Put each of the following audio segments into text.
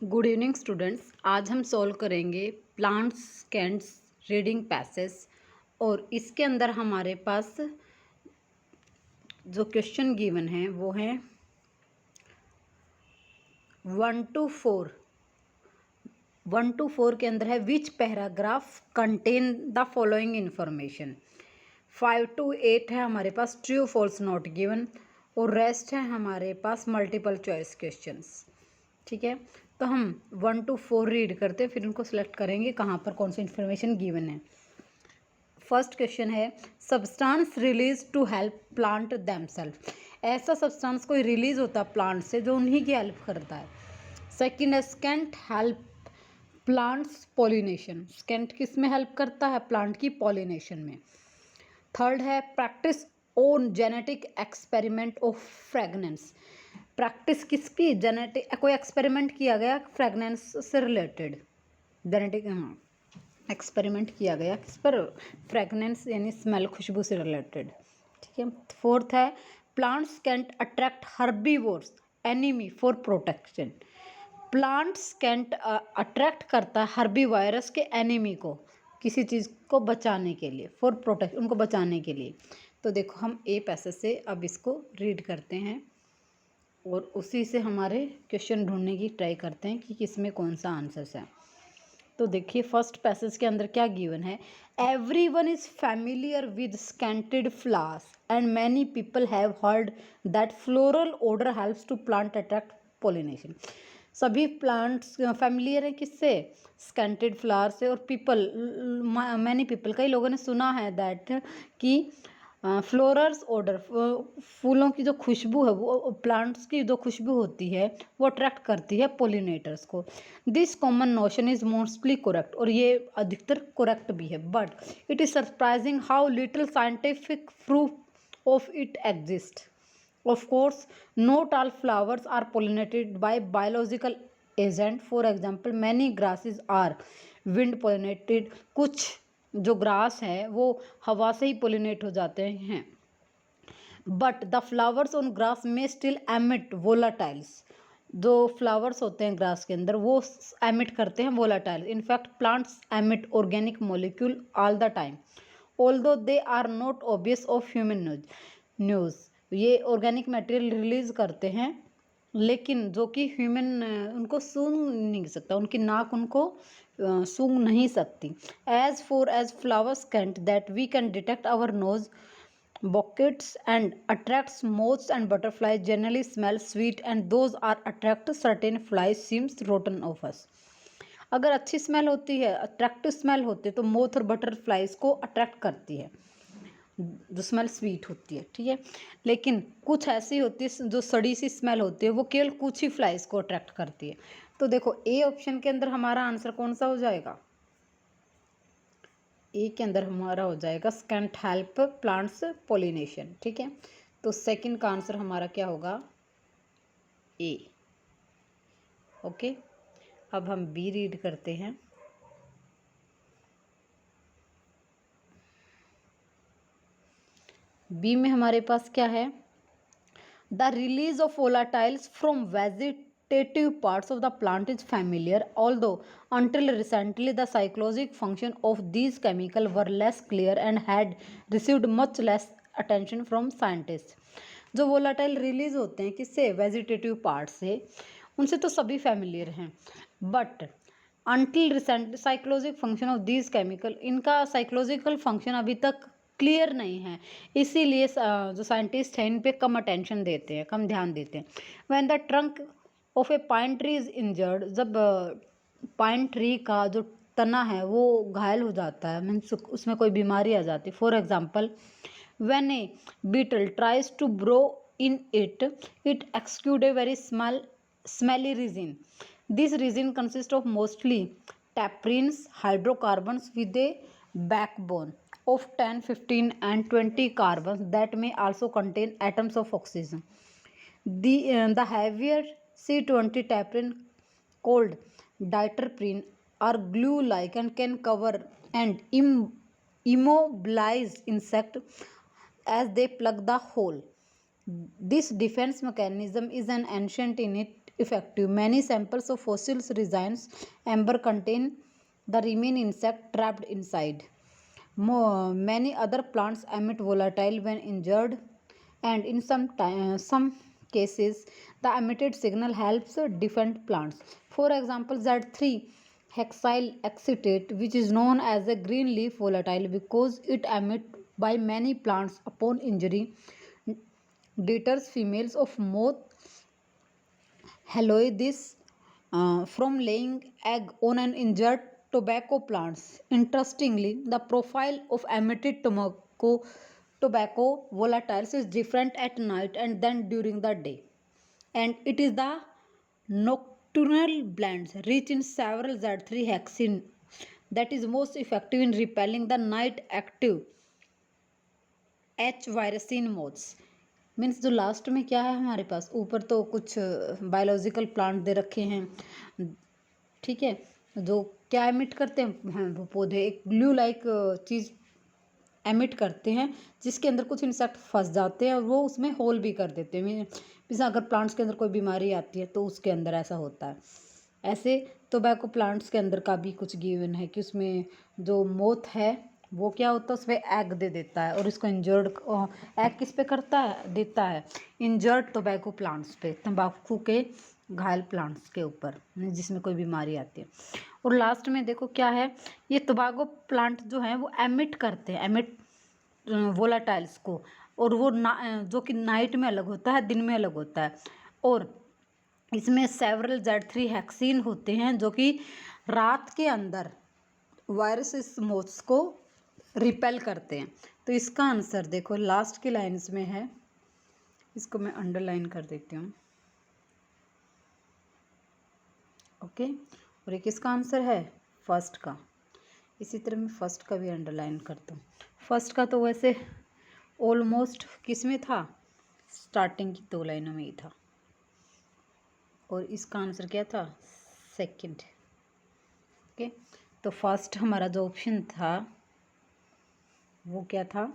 Good evening students. आज हम solve करेंगे प्लांट्स कैंट्स रीडिंग पैसेज। और इसके अंदर हमारे पास जो क्वेश्चन गिवन है वो है 1 to 4। 1 to 4 के अंदर है which paragraph contain the following information. 5 to 8 है हमारे पास ट्रू फॉल्स नॉट गिवन। और रेस्ट है हमारे पास मल्टीपल चॉइस क्वेश्चंस। ठीक है, तो हम 1 to 4 रीड करते हैं, फिर उनको सिलेक्ट करेंगे कहाँ पर कौन सी इन्फॉर्मेशन गिवन है। फर्स्ट क्वेश्चन है substance release to help plant themself. ऐसा सब्सटेंस कोई रिलीज होता है प्लांट से जो उन्हीं की हेल्प करता है। सेकेंड है स्केंट हेल्प प्लांट्स पॉलिनेशन। स्केंट किस में हेल्प करता है? प्लांट की पॉलिनेशन में। थर्ड है practice on genetic experiment of fragrance. Practice किसकी? जेनेटिक कोई एक्सपेरिमेंट किया गया फ्रेगनेंस से रिलेटेड। जेनेटिक एक्सपेरिमेंट किया गया किस पर? फ्रेगनेंस यानी स्मेल, खुशबू से रिलेटेड। ठीक है। फोर्थ है plants can't attract herbivores enemy for protection. Plants can't attract करता है हर्बीवायरस के एनिमी को, किसी चीज़ को बचाने के लिए, फॉर प्रोटेक्ट, उनको बचाने के लिए। तो देखो हम ए पैसेज से अब इसको रीड करते हैं और उसी से हमारे क्वेश्चन ढूंढने की ट्राई करते हैं कि किसमें कौन सा आंसर्स है। तो देखिए फर्स्ट पैसेज के अंदर क्या गिवन है। Everyone is familiar with scented flowers and many people have heard that floral odour helps to plant attract pollination. सभी प्लांट्स फैमिलियर है किससे? स्कैंटेड फ्लावर से। और पीपल, मैनी पीपल, कई लोगों ने सुना है दैट कि फ्लोरल्स ऑर्डर, फूलों की जो खुशबू है, वो प्लांट्स की जो खुशबू होती है वो अट्रैक्ट करती है पोलिनेटर्स को। This common notion is mostly correct, और ये अधिकतर करेक्ट भी है। But it is surprising how little scientific proof of it exist. Of course, not all flowers are pollinated by biological agent. For example, many grasses are wind pollinated. कुछ जो grass है वो हवा से ही पोलिनेट हो जाते हैं। But the flowers on grass में स्टिल एमिट वोलाटाइल्स। जो फ्लावर्स होते हैं ग्रास के अंदर वो एमिट करते हैं volatile. In fact plants emit organic molecule all the time although they are not obvious of human noses. ये ऑर्गेनिक मटेरियल रिलीज करते हैं लेकिन जो कि ह्यूमन उनको सूंघ नहीं सकता, उनकी नाक उनको सूंघ नहीं सकती। As far as flowers scent that we can detect our nose buckets and attracts moths and butterflies generally smell sweet and those are attract certain flies seems rotten of us। अगर अच्छी स्मेल होती है, attractive smell होती है, तो moth और butterflies को attract करती है, जो स्मेल स्वीट होती है। ठीक है, लेकिन कुछ ऐसी होती है जो सड़ी सी स्मेल होती है, वो केवल कुछ ही फ्लाइज को अट्रैक्ट करती है। तो देखो ए ऑप्शन के अंदर हमारा आंसर कौन सा हो जाएगा? ए के अंदर हमारा हो जाएगा स्कैंट हेल्प प्लांट्स पोलिनेशन। ठीक है, तो सेकंड का आंसर हमारा क्या होगा? ए। ओके, अब हम बी रीड करते हैं। बी में हमारे पास क्या है? The release of volatiles from vegetative parts of the plant is familiar, although until recently the psychological function of these chemicals were less clear and had received much less attention from scientists। जो volatile release होते हैं किससे? Vegetative part से, उनसे तो सभी familiar हैं। But until recent psychological function of these chemical, इनका साइकोलॉजिकल फंक्शन अभी तक क्लियर नहीं है, इसीलिए जो साइंटिस्ट हैं इन पे कम अटेंशन देते हैं, कम ध्यान देते हैं। When the trunk of A pine tree is injured, जब पाइन ट्री का जो तना है वो घायल हो जाता है, मीन्स उसमें कोई बीमारी आ जाती है। For example, when a beetle tries to burrow in it, it exuded a very smelly resin. This resin consists of mostly taprines, hydrocarbons with a backbone of 10, 15 and 20 carbons that may also contain atoms of oxygen. The heavier C20 taprin called diterpene are glue-like and can cover and immobilize insect as they plug the hole. This defense mechanism is an ancient in it effective. Many samples of fossils residues amber contain the remain insect trapped inside. Many other plants emit volatile when injured, and in some cases, the emitted signal helps defend plants. For example, Z3 hexyl acetate, which is known as a green leaf volatile because it emits by many plants upon injury, deters females of moth Heloides from laying egg on an injured tobacco plants. Interestingly, the profile of emitted tobacco volatiles is different at night and then during the day. And it is the nocturnal blends rich in several Z3 hexene that is most effective in repelling the night active H virescens moths. Means जो last में क्या है हमारे पास, ऊपर तो कुछ biological plant दे रखे हैं, ठीक है, जो क्या एमिट करते हैं, वो पौधे एक ग्लू लाइक चीज़ एमिट करते हैं जिसके अंदर कुछ इंसेक्ट फंस जाते हैं और वो उसमें होल भी कर देते हैं. जैसे अगर प्लांट्स के अंदर कोई बीमारी आती है तो उसके अंदर ऐसा होता है. ऐसे टोबैको प्लांट्स के अंदर का भी कुछ गिवन है कि उसमें जो मोथ है वो क्या होता है, उसमें एग दे देता है और इसको इंजर्ड एग किस पे करता है, देता है इंजर्ड टोबैको प्लांट्स पे, तंबाकू के घायल प्लांट्स के ऊपर जिसमें कोई बीमारी आती है. और लास्ट में देखो क्या है, ये टोबैको प्लांट जो है वो एमिट करते हैं, एमिट वोलाटाइल्स को, और वो जो कि नाइट में अलग होता है, दिन में अलग होता है. और इसमें सेवरल Z3 हेक्सीन होते हैं जो कि रात के अंदर वायरस मोथ्स को रिपेल करते हैं. तो इसका आंसर देखो लास्ट की लाइन्स में है, इसको मैं अंडरलाइन कर देती हूँ. ओके, और ये किसका आंसर है, फर्स्ट का. इसी तरह मैं फर्स्ट का भी अंडरलाइन करता हूँ. फर्स्ट का तो वैसे ऑलमोस्ट किस में था, स्टार्टिंग की 2 लाइनों में ही था, और इसका आंसर क्या था, सेकंड. ओके, तो फर्स्ट हमारा जो ऑप्शन था वो क्या था,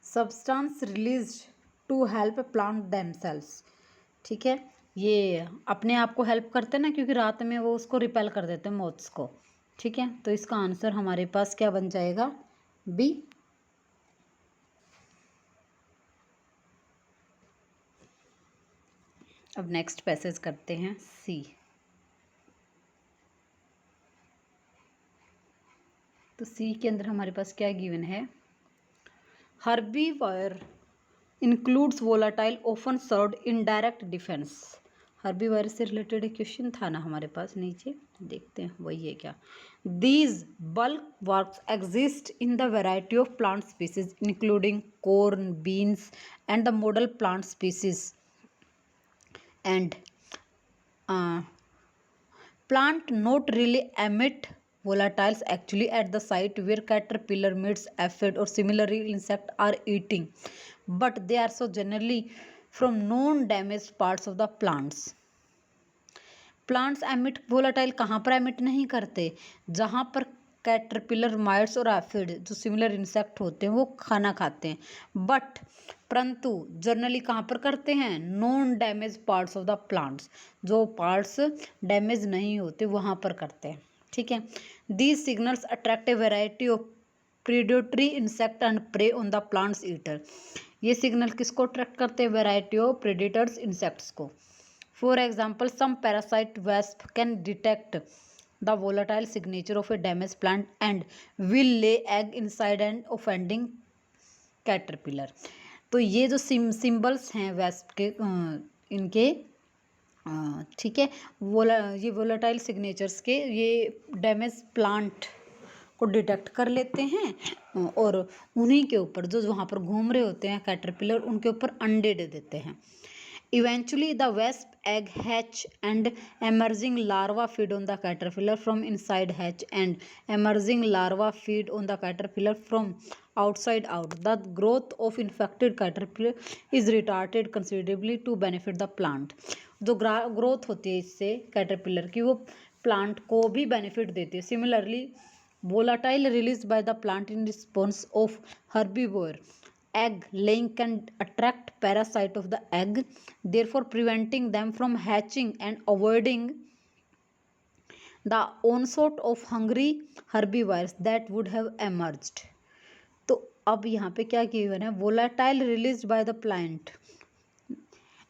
substance released to help plant themselves. ठीक है, ये अपने आप को हेल्प करते हैं ना, क्योंकि रात में वो उसको रिपेल कर देते हैं मोथ्स को. ठीक है, तो इसका आंसर हमारे पास क्या बन जाएगा, बी. अब नेक्स्ट पैसेज करते हैं सी. तो सी के अंदर हमारे पास क्या गिवन है, herbivore includes volatile often served in direct defence. Herbivore से रिलेटेड एक क्वेश्चन था ना हमारे पास, नीचे देखते हैं वही है क्या. These bulk works exist in the variety of plant species including corn, beans and the model plant species and plant not really emit volatiles actually at the site where caterpillar meets aphid or similarly insect are eating, but they are so generally from non damaged parts of the plants. Plants emit volatile कहाँ पर emit नहीं करते, जहाँ पर caterpillar, mites और aphid जो similar insect होते हैं वो खाना खाते हैं, बट परंतु जनरली कहाँ पर करते हैं, non damage parts of the plants, जो पार्ट्स डैमेज नहीं होते वहाँ पर करते हैं. ठीक है, these signals attract a variety of predatory insect and prey on the plants eater. ये सिग्नल किसको अट्रैक्ट करते हैं, वेराइटी ऑफ प्रेडेटर्स इंसेक्ट्स को. For example, some parasite wasp can detect the volatile signature of a damaged plant and will lay egg inside an offending caterpillar. तो ये जो symbols हैं wasp के, इनके, ठीक है, ये वोलाटाइल सिग्नेचर्स के, ये डैमेज प्लांट को डिटेक्ट कर लेते हैं और उन्हीं के ऊपर जो वहाँ पर घूम रहे होते हैं कैटरपिलर, उनके ऊपर अंडे दे देते हैं. Eventually, the wasp egg hatch and emerging larva feed on the caterpillar from inside hatch and emerging larva feed on the caterpillar from outside out. The growth of infected caterpillar is retarded considerably to benefit the plant. जो growth होती है इससे caterpillar की, वो plant को भी benefit देती है. Similarly volatile released by the plant in response of herbivore egg laying can attract parasite of the egg, therefore preventing them from hatching and avoiding the onslaught of hungry herbivores that would have emerged. तो अब यहाँ पे क्या given है, volatile release by the plant,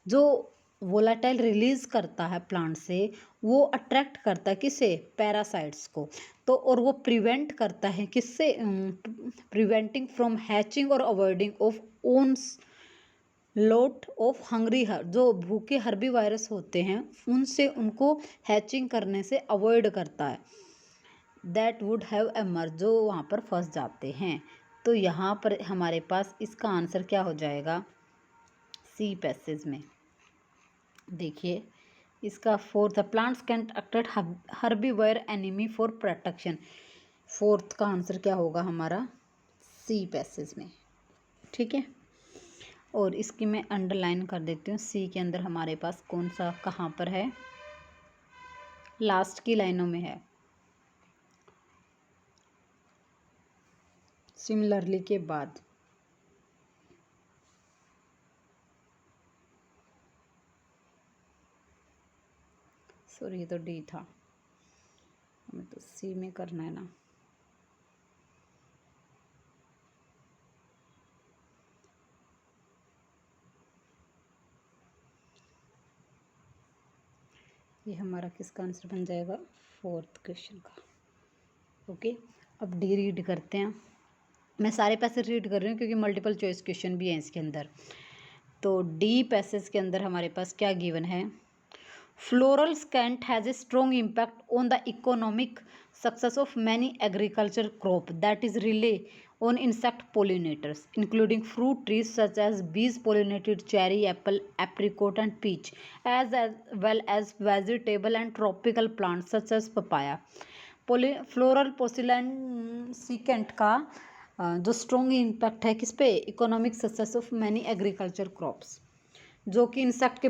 जो volatile release करता है plant से वो अट्रैक्ट करता है किसे, पैरासाइट्स को। तो और वो प्रिवेंट करता है किससे, प्रिवेंटिंग फ्रॉम हैचिंग और avoiding of ones lot of hungry जो भूखे हर्बी वायरस होते हैं उनसे उनको हैचिंग करने से अवॉइड करता है, दैट वुड हैव एमर्ज, जो वहाँ पर फंस जाते हैं। तो यहाँ पर हमारे पास इसका आंसर क्या हो जाएगा, सी पैसेज में। देखिए इसका फोर्थ है, plants can attract herbivore enemy for protection. Fourth का आंसर क्या होगा हमारा, सी पैसेज में। ठीक है, और इसकी मैं अंडरलाइन कर देती हूँ। सी के अंदर हमारे पास कौन सा कहाँ पर है, लास्ट की लाइनों में है। सिमिलरली के बाद सॉरी ये तो डी था, हमें तो सी में करना है ना। ये हमारा किसका आंसर बन जाएगा, फोर्थ क्वेश्चन का। ओके, अब डी रीड करते हैं। मैं सारे पैसेज रीड कर रही हूँ क्योंकि मल्टीपल चॉइस क्वेश्चन भी हैं इसके अंदर। तो डी पैसेज के अंदर हमारे पास क्या गिवन है, floral scent has a strong impact on the economic success of many agriculture crop that is relay on insect pollinators including fruit trees such as bees pollinated cherry, apple, apricot and peach as well as vegetable and tropical plants such as papaya. Floral पोसिलेंसिकेंट का जो strong impact है किस पे, economic success of many agriculture crops, जो कि insect के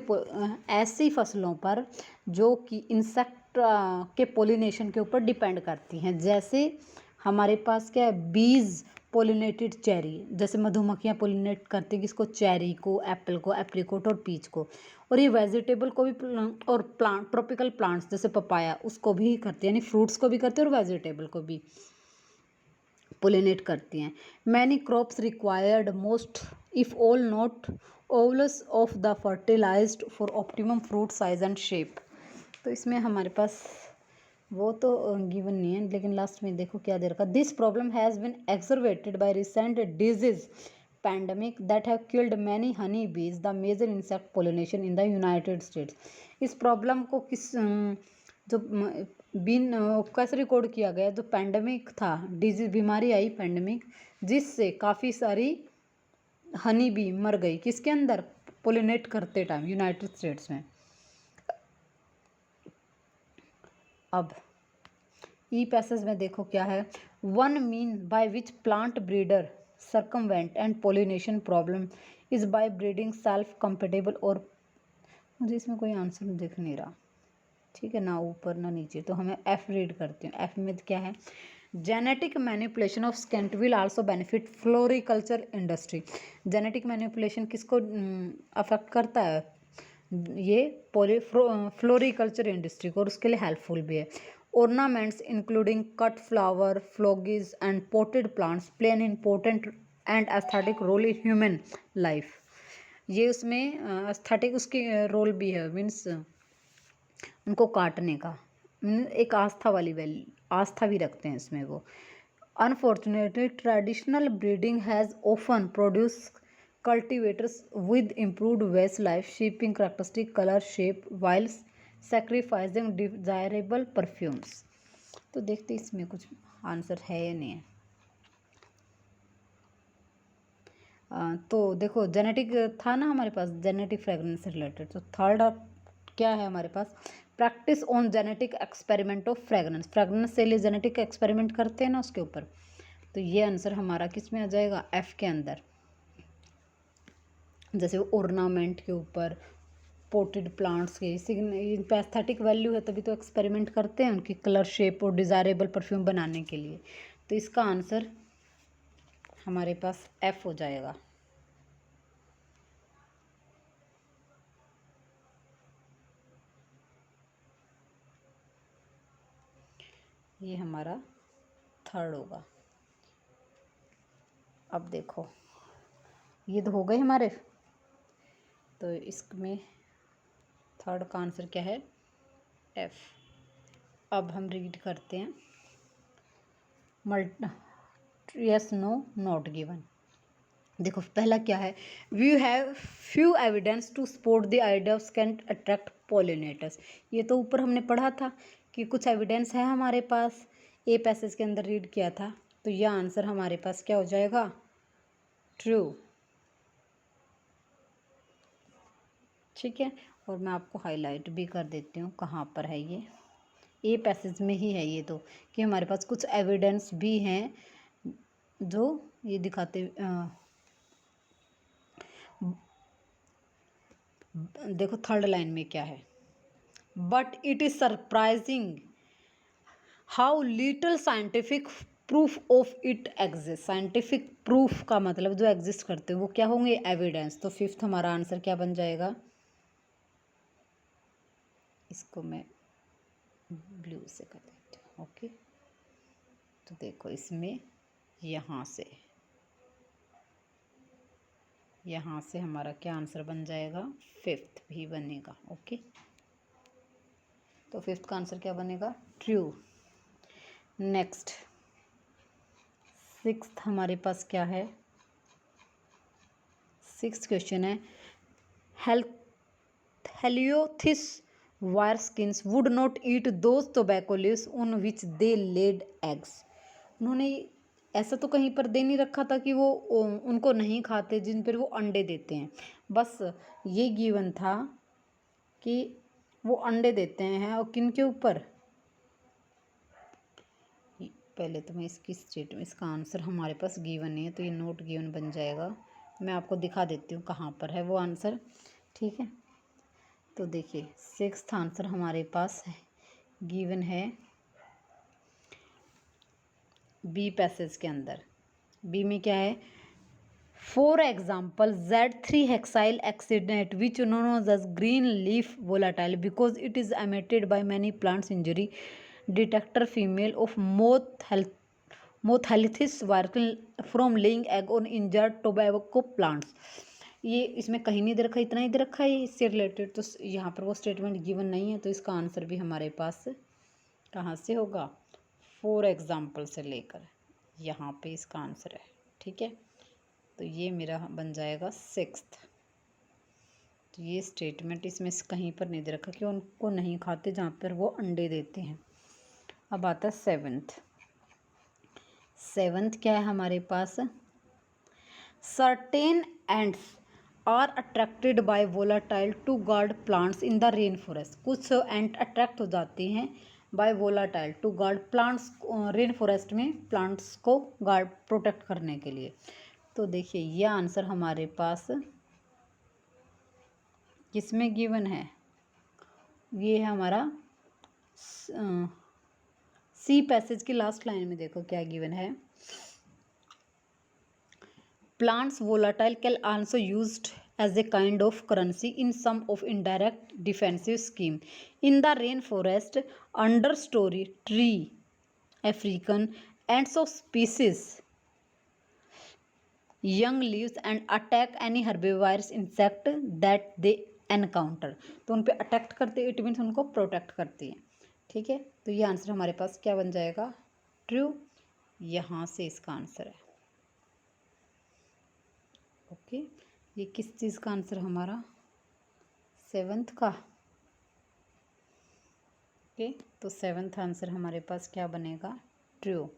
ऐसी फसलों पर जो कि इंसेक्ट के पोलिनेशन के ऊपर डिपेंड करती हैं। जैसे हमारे पास क्या है, बीज पोलिनेटेड चेरी, जैसे मधुमक्खियाँ पोलिनेट करती हैं किसको, चेरी को, एप्पल को, एप्रिकोट और पीच को। और ये वेजिटेबल को भी और प्लांट, ट्रॉपिकल प्लांट्स जैसे पपाया उसको भी करती है, यानी फ्रूट्स को भी करती है और वेजिटेबल को भी पोलिनेट करती हैं। Many crops required most if all not ovules of the fertilized for optimum fruit size and shape. तो इसमें हमारे पास वो तो गिवन नहीं है, लेकिन लास्ट में देखो क्या दे रखा, this problem has been exacerbated by recent disease pandemic that have killed many honey bees the major insect pollination in the United States. इस प्रॉब्लम को किस जो बिन कैसे रिकॉर्ड किया गया, जो पैंडमिक था, डिजीज बीमारी आई पैंडमिक, जिससे काफ़ी सारी हनी बी मर गई किसके अंदर, पोलिनेट करते टाइम यूनाइटेड स्टेट्स में। अब ई पैसेज में देखो क्या है, one mean by which plant breeder circumvent and pollination problem is by breeding self compatible, और मुझे इसमें कोई आंसर दिख नहीं रहा, ठीक है ना, ऊपर ना नीचे, तो हमें एफ रीड करते हैं। एफ में क्या है, genetic manipulation of scent will also benefit floriculture industry. Genetic manipulation किसको अफेक्ट करता है, ये फ्लोरिकल्चर इंडस्ट्री को, और उसके लिए हेल्पफुल भी है। Ornaments including cut flower, foliage and potted plants play an important and aesthetic role in human life. ये उसमें एस्थेटिक उसकी रोल भी है, मीन्स उनको काटने का, एक आस्था वाली वैल्यू, आस्था भी रखते हैं इसमें वो। Unfortunately traditional breeding has often produce cultivators with improved waste life, shaping characteristic color, shape, while sacrificing desirable perfumes। तो देखते इसमें कुछ आंसर है या नहीं है। तो देखो जेनेटिक था ना हमारे पास, जेनेटिक फ्रेगनेंस से रिलेटेड। तो थर्ड क्या है हमारे पास, practice on genetic experiment of fragrance. Fragrance से लिए जेनेटिक एक्सपेरिमेंट करते हैं ना उसके ऊपर। तो ये आंसर हमारा किस में आ जाएगा, एफ के अंदर। जैसे ऑर्नामेंट के ऊपर, पोटेड प्लांट्स के, इन पे एस्थेटिक वैल्यू है तभी तो एक्सपेरिमेंट करते हैं उनकी कलर, शेप और डिज़ायरेबल परफ्यूम बनाने के लिए। तो इसका आंसर हमारे पास एफ हो जाएगा। ये हमारा थर्ड होगा। अब देखो ये तो हो गए हमारे, तो इसमें थर्ड का आंसर क्या है, एफ। अब हम रीड करते हैं यस नो नॉट गिवन। देखो पहला क्या है, we have few evidence to support the idea of can attract pollinators. ये तो ऊपर हमने पढ़ा था कि कुछ एविडेंस है हमारे पास, ए पैसेज के अंदर रीड किया था, तो यह आंसर हमारे पास क्या हो जाएगा, ट्रू। ठीक है, और मैं आपको हाईलाइट भी कर देती हूँ कहाँ पर है ये, ए पैसेज में ही है ये तो, कि हमारे पास कुछ एविडेंस भी हैं जो ये दिखाते, देखो थर्ड लाइन में क्या है, but it is surprising how little scientific proof of it exist. Scientific proof का मतलब जो एग्जिस्ट करते हैं वो क्या होंगे, एविडेंस। तो फिफ्थ हमारा आंसर क्या बन जाएगा, इसको मैं ब्लू से कर देती हूँ। ओके, तो देखो इसमें यहाँ से हमारा क्या आंसर बन जाएगा, फिफ्थ भी बनेगा। ओके, तो फिफ्थ का आंसर क्या बनेगा, ट्रू। नेक्स्ट सिक्स्थ हमारे पास क्या है, सिक्स्थ क्वेश्चन है, Heliothis virescens would not eat those tobacco leaves on which they laid eggs. उन्होंने ऐसा तो कहीं पर दे नहीं रखा था कि वो उनको नहीं खाते जिन पर वो अंडे देते हैं, बस ये गिवन था कि वो अंडे देते हैं, और किन के ऊपर, पहले तो मैं इसकी स्टेटमेंट, इसका आंसर हमारे पास गिवन नहीं है तो ये नोट गिवन बन जाएगा। मैं आपको दिखा देती हूँ कहाँ पर है वो आंसर। ठीक है, तो देखिए सिक्स्थ आंसर हमारे पास है, गिवन है बी पैसेज के अंदर। बी में क्या है, for example Z3 hexyl accident which known as green leaf volatile because it is emitted by many plants injury detector female of मोथेलिथिस viral from laying egg on injured tobacco plants. ये इसमें कहीं नहीं दे रखा, इतना ही दे रखा है इससे रिलेटेड, तो यहाँ पर वो स्टेटमेंट गिवन नहीं है, तो इसका आंसर भी हमारे पास कहाँ से होगा, फॉर एग्जाम्पल से लेकर यहाँ पे इसका आंसर है। ठीक है, तो ये मेरा बन जाएगा सिक्स्थ। तो ये स्टेटमेंट इसमें से कहीं पर नहीं दे रखा कि उनको नहीं खाते जहाँ पर वो अंडे देते हैं। अब आता है सेवेंथ। सेवेंथ क्या है हमारे पास, certain ants are attracted by volatile to guard plants in the rain forest. कुछ एंट अट्रैक्ट हो जाते हैं by volatile to guard plants, rain forest में प्लांट्स को गार्ड प्रोटेक्ट करने के लिए। तो देखिए ये आंसर हमारे पास किसमें गिवन है, ये है हमारा सी पैसेज की लास्ट लाइन में। देखो क्या गिवन है, plants volatile can also used as a kind of currency in some of indirect defensive scheme in the rainforest understory tree African ants of species young leaves and attack any herbivorous insect that they encounter। तो उन पे attacked करते, it means उनको protect करती है। ठीक है, तो ये आंसर हमारे पास क्या बन जाएगा, ट्रू। यहाँ से इसका आंसर है। ओके, ये किस चीज़ का आंसर हमारा, सेवन्थ का। ओके, तो सेवन्थ आंसर हमारे पास क्या बनेगा, ट्रू।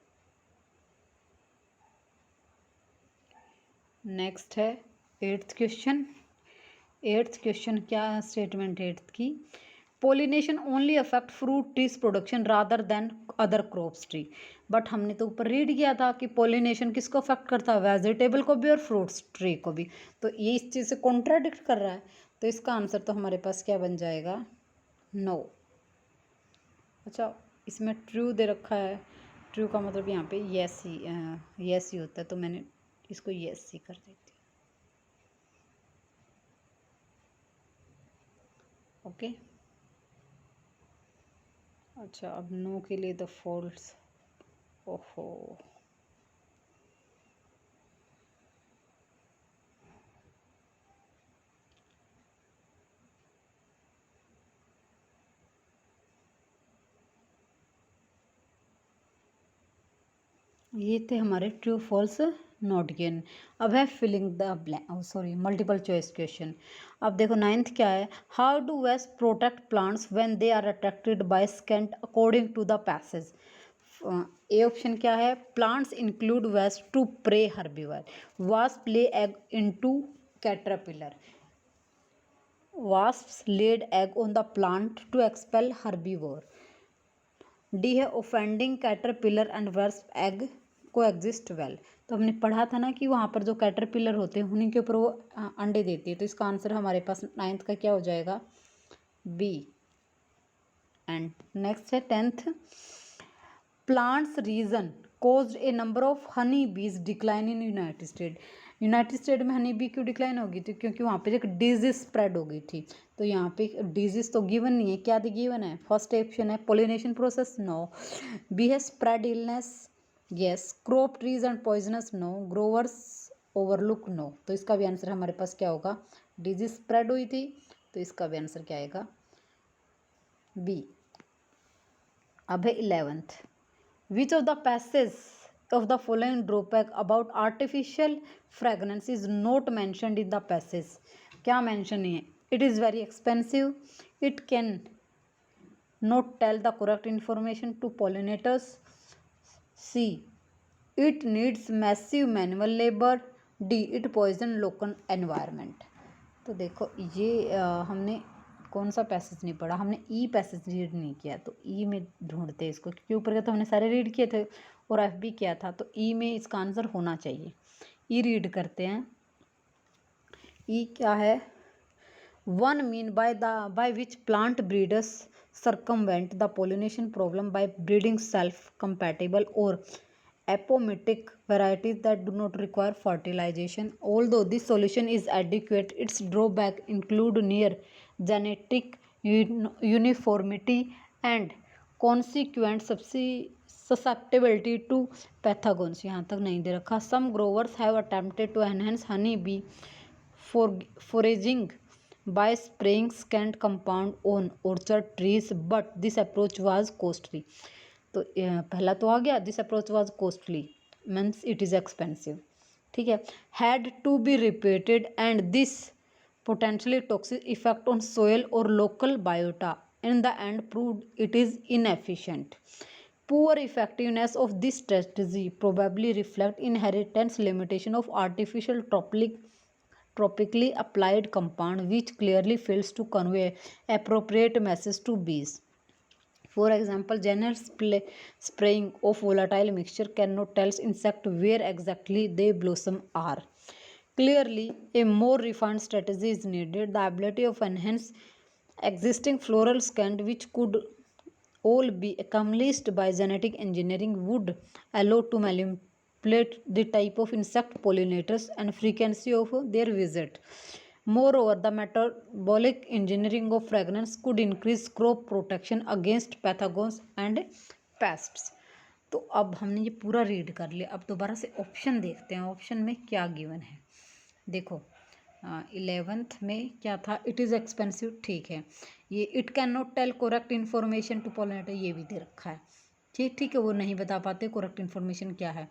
नेक्स्ट है एट्थ क्वेश्चन। एट्थ क्वेश्चन क्या स्टेटमेंट एट्थ की, pollination only affect fruit trees production rather than other crops tree. But हमने तो ऊपर रीड किया था कि पोलिनेशन किसको अफेक्ट करता है, वेजिटेबल को भी और फ्रूट्स ट्री को भी, तो ये इस चीज़ से कॉन्ट्राडिक्ट कर रहा है, तो इसका आंसर तो हमारे पास क्या बन जाएगा, नो। अच्छा, इसमें ट्रू दे रखा है, ट्रू का मतलब यहाँ पे येस ही होता है, तो मैंने इसको येस ही कर देती हूँ। ओके, अच्छा, अब नो के लिए द फॉल्स। ओहो, ये थे हमारे ट्रू फॉल्स नॉट गिवन। अब है filling the blank, sorry multiple choice question. अब देखो नाइन्थ क्या है, हाउ डू वेस्ट protect plants when they are attracted by scent according to the passage. A option क्या है, प्लांट्स इंक्लूड वेस्ट to prey herbivore, wasp lay egg into caterpillar, wasps laid egg on the plant to expel herbivore. D है offending caterpillar and wasp egg coexist well. तो हमने पढ़ा था ना कि वहाँ पर जो कैटरपिलर होते हैं उन्हीं के ऊपर वो अंडे देती है। तो इसका आंसर हमारे पास नाइन्थ का क्या हो जाएगा, बी। एंड नेक्स्ट है tenth, plants reason caused a number of honey bees decline in United State. United State में हनी बी क्यों डिक्लाइन होगी थी, क्योंकि वहाँ पे एक डिजीज स्प्रेड हो गई थी। तो यहाँ पे डिजीज तो गिवन नहीं है, क्या गिवन है, फर्स्ट ऑप्शन है पोलिनेशन प्रोसेस, नो। बी है spread illness, yes. Crop trees and poisonous, no. Growers overlook, no. तो इसका भी आंसर हमारे पास क्या होगा, डिजीज स्प्रेड हुई थी, तो इसका भी आंसर क्या आएगा, बी। अब है 11th, which of the passages of the following drawback about artificial fragrance is not mentioned in the passage। क्या मेंशन नहीं है, it is very expensive, it can not tell the correct information to pollinators, C it needs massive manual labor, D it poison local environment। तो देखो ये हमने कौन सा passage नहीं पढ़ा, हमने ई पैसेज रीड नहीं किया। तो ई में ढूंढते इसको, क्योंकि ऊपर के तो हमने सारे रीड किए थे और एफ भी किया था, तो ई में इसका आंसर होना चाहिए। ई रीड करते हैं, ई क्या है, one mean by which plant breeders circumvent the pollination problem by breeding self-compatible or apomictic varieties that do not require fertilization. Although this solution is adequate, its drawback include near genetic uniformity and consequent susceptibility to pathogens। यहाँ तक नहीं दे रखा। Some growers have attempted to enhance honey bee foraging by spraying scent compound on orchard trees, but this approach was costly। तो पहला तो आ गया, this approach was costly means it is expensive, ठीक है। Had to be repeated and this potentially toxic effect on soil और local biota in the end proved it is inefficient. Poor effectiveness of this strategy probably reflect inheritance limitation of artificial tropically applied compound which clearly fails to convey appropriate message to bees. For example, general spraying of volatile mixture cannot tell insect where exactly they blossom are. Clearly, a more refined strategy is needed. The ability of enhance existing floral scent, which could all be accomplished by genetic engineering, would allow to manipulate the type of insect pollinators and frequency of their visit. Moreover, the metabolic engineering of fragrance could increase crop protection against pathogens and pests। तो अब हमने ये पूरा read कर लिया, अब दोबारा से ऑप्शन देखते हैं, ऑप्शन में क्या गिवन है। देखो 11th में क्या था, इट इज़ एक्सपेंसिव, ठीक है। ये it can not tell correct information to pollinator, ये भी दे रखा है, ठीक है, वो नहीं बता पाते करेक्ट इन्फॉर्मेशन क्या है।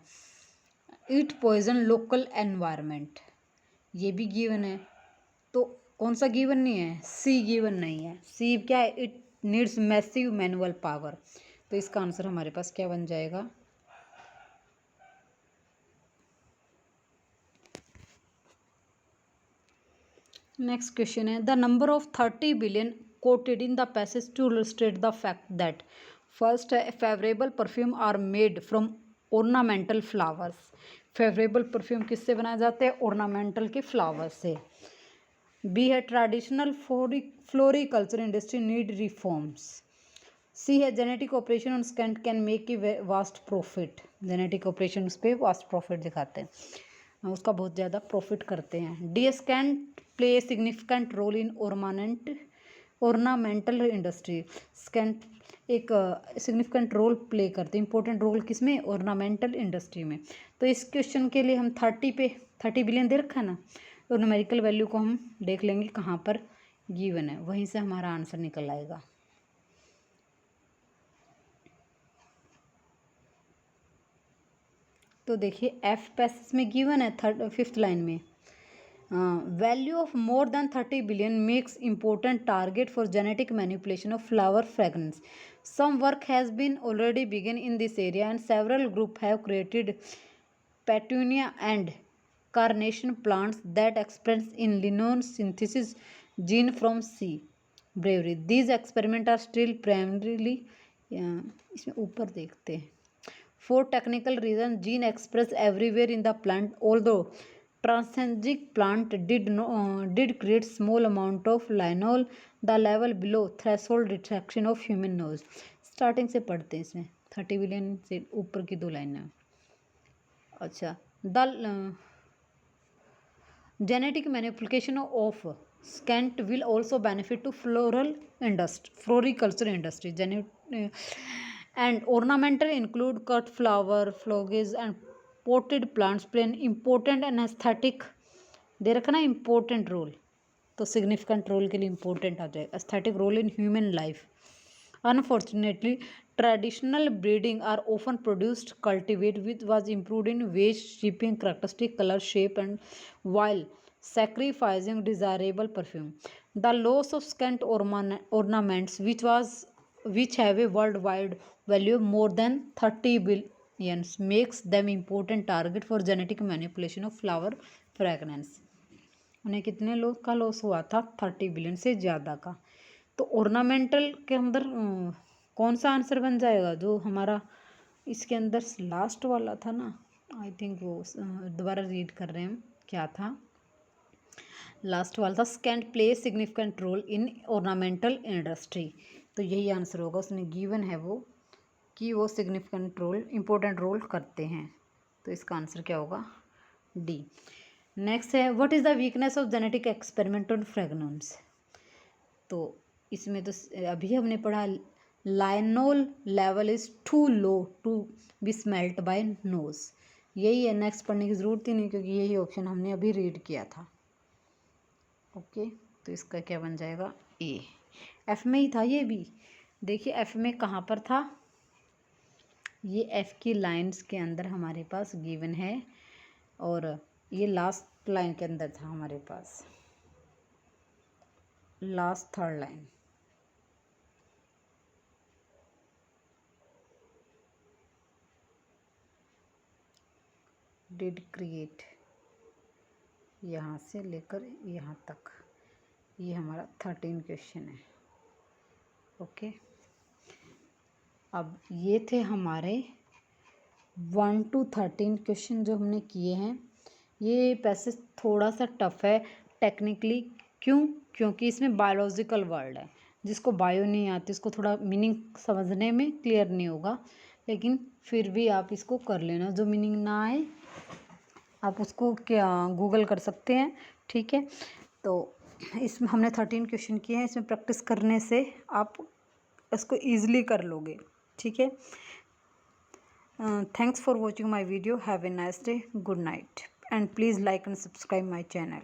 इट पॉइजन लोकल एनवायरनमेंट, ये भी गिवन है। तो कौन सा गिवन नहीं है, सी गिवन नहीं है। सी क्या है, it needs massive manual power. तो इसका आंसर हमारे पास क्या बन जाएगा, नेक्स्ट क्वेश्चन है, the number of 30 billion quoted in the passage to illustrate the fact that. First है favourable perfume are made from ornamental flowers. Favourable perfume किससे बनाए जाते हैं, ऑर्नामेंटल के फ्लावर से। बी है traditional floriculture industry need reforms. C है genetic operation on scent can make a vast profit. Genetic operation उस पर वास्ट प्रॉफिट दिखाते हैं, उसका बहुत ज़्यादा प्रॉफिट करते हैं। The scent play a significant role in ornamental industry एक सिग्निफिकेंट रोल प्ले करते हैं, इंपॉर्टेंट रोल किसमें, ऑर्नामेंटल इंडस्ट्री में। तो इस क्वेश्चन के लिए हम 30 बिलियन दे रखा है ना, तो न्यूमेरिकल वैल्यू को हम देख लेंगे कहाँ पर गिवन है, वहीं से हमारा आंसर निकल आएगा। तो देखिए एफ पैसेज में गिवन है 5th लाइन में, value of more than 30 billion makes important target for genetic manipulation of flower fragrance. Some work has been already begun in this area and several group have created petunia and carnation plants that express in lignin synthesis gene from C. bravery. These experiments are still primarily इसमें ऊपर देखते हैं, for technical reasons gene expressed everywhere in the plant, although transgenic plant did create small amount of linol, the level below threshold detection of human nose. Starting से पढ़ते हैं, इसमें 30 billion से ऊपर की 2 लाइनें। अच्छा, the genetic manipulation of scent will also benefit to floriculture industry. And ornamental include cut flower, foliage and potted plants play an important and aesthetic, दे रखा ना important role, तो significant role के लिए important आ जाएगा, aesthetic role in human life. Unfortunately, traditional breeding are often produced cultivated which was improved in weight, shaping, characteristic, color, shape, and while sacrificing desirable perfume. The loss of scant ornaments, which have a worldwide value of more than 30 billion, makes them important target for genetic manipulation of flower fragrance. उन्हें कितने लोग का loss हुआ था, 30 billion से ज़्यादा का। तो ऑर्नामेंटल के अंदर कौन सा आंसर बन जाएगा, जो हमारा इसके अंदर लास्ट वाला था ना, आई थिंक वो दोबारा रीड कर रहे हैं हम, क्या था लास्ट वाला था, scent play significant role in ornamental industry. तो यही आंसर होगा, उसने गिवन है वो कि वो सिग्निफिकेंट रोल, इंपॉर्टेंट रोल करते हैं। तो इसका आंसर क्या होगा, डी। नेक्स्ट है, what is the weakness of genetic experiment on fragrance. तो इसमें तो अभी हमने पढ़ा, linalool level is too low to be smelt by nose. यही है, नेक्स्ट पढ़ने की ज़रूरत ही नहीं, क्योंकि यही ऑप्शन हमने अभी रीड किया था। ओके, तो इसका क्या बन जाएगा, ए। एफ में ही था ये भी, देखिए एफ में कहाँ पर था, ये एफ की लाइंस के अंदर हमारे पास गिवन है, और ये लास्ट लाइन के अंदर था हमारे पास, last 3rd line. Did create, यहाँ से लेकर यहाँ तक, ये हमारा 13 क्वेश्चन है। ओके, अब ये थे हमारे 1 to 13 क्वेश्चन जो हमने किए हैं। ये पैसेज थोड़ा सा टफ है टेक्निकली, क्योंकि इसमें बायोलॉजिकल वर्ड है, जिसको बायो नहीं आती उसको थोड़ा मीनिंग समझने में क्लियर नहीं होगा, लेकिन फिर भी आप इसको कर लेना, जो मीनिंग ना आए आप उसको क्या गूगल कर सकते हैं, ठीक है। तो इसमें हमने 13 क्वेश्चन किए हैं, इसमें प्रैक्टिस करने से आप इसको ईजिली कर लोगे, ठीक है। Thanks for watching my video. Have a nice day. Good night. And please like and subscribe my channel.